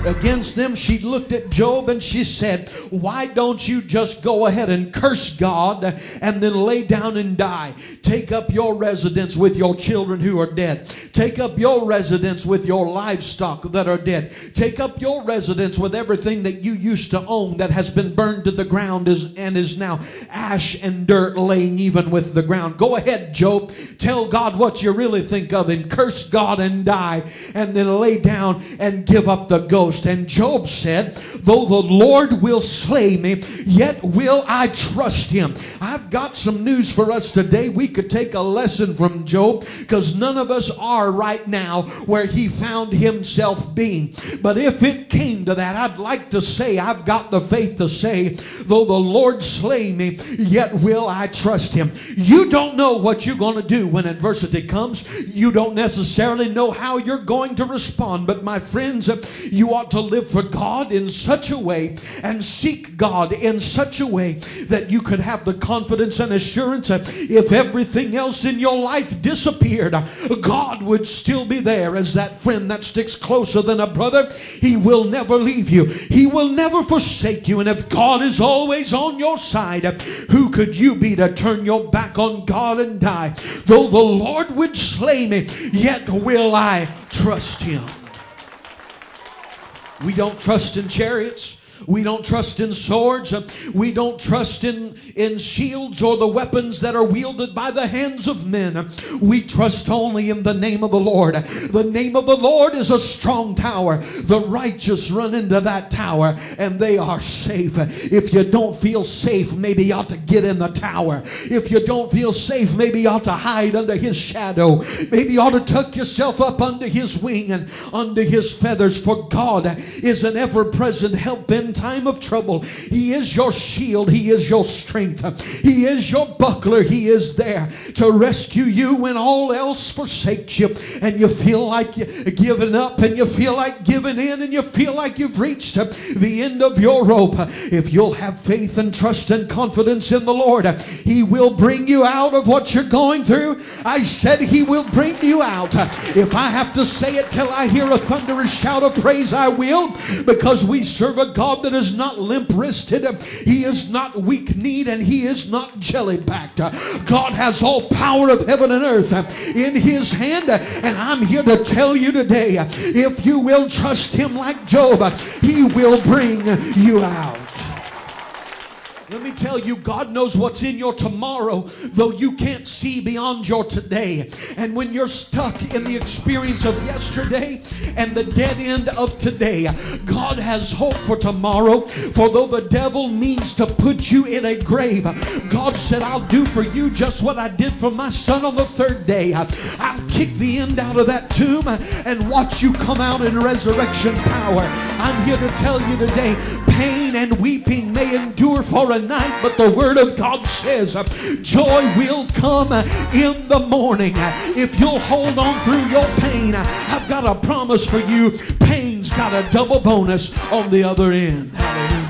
against them, she looked at Job and she said, why don't you just go ahead and curse God and then lay down and die? Take up your residence with your children who are dead. Take up your residence with your livestock that are dead. Take up your residence with everything that you used to own that has been burned to the ground and is now ash and dirt laying even with the ground. Go ahead, Job. Tell God what you really think of him. Curse God and die, and then lay down and give up the ghost. And Job said, though the Lord will slay me, yet will I trust him. I've got some news for us today. We could take a lesson from Job, because none of us are right now where he found himself being. But if it came to that, I'd like to say, I've got the faith to say, though the Lord slay me, yet will I trust him. You don't know what you're going to do when adversity comes. You don't necessarily know how you're going to respond. But my friends, you ought to live for God in such a way and seek God in such a way that you could have the confidence and assurance that if everything else in your life disappeared, God would still be there as that friend that sticks closer than a brother. He will never leave you. He will never forsake you. And if God is always on your side, who could you be to turn your back on God and die? Though the Lord would slay me, yet will I trust him. We don't trust in chariots. We don't trust in swords. We don't trust in shields or the weapons that are wielded by the hands of men. We trust only in the name of the Lord. The name of the Lord is a strong tower. The righteous run into that tower and they are safe. If you don't feel safe, maybe you ought to get in the tower. If you don't feel safe, maybe you ought to hide under his shadow. Maybe you ought to tuck yourself up under his wing and under his feathers. For God is an ever-present help in time of trouble. He is your shield. He is your strength. He is your buckler. He is there to rescue you when all else forsakes you and you feel like you're giving up and you feel like giving in and you feel like you've reached the end of your rope. If you'll have faith and trust and confidence in the Lord, he will bring you out of what you're going through. I said he will bring you out. If I have to say it till I hear a thunderous shout of praise, I will, because we serve a God that is not limp-wristed. He is not weak-kneed, and he is not jelly-backed. God has all power of heaven and earth in his hand, and I'm here to tell you today, if you will trust him like Job, he will bring you out. Let me tell you, God knows what's in your tomorrow, though you can't see beyond your today. And when you're stuck in the experience of yesterday and the dead end of today, God has hope for tomorrow. For though the devil means to put you in a grave, God said, I'll do for you just what I did for my son on the third day. I'll kick the end out of that tomb and watch you come out in resurrection power. I'm here to tell you today, pain and weeping may endure for a night, but the word of God says joy will come in the morning. If you'll hold on through your pain, I've got a promise for you. Pain's got a double bonus on the other end. Hallelujah.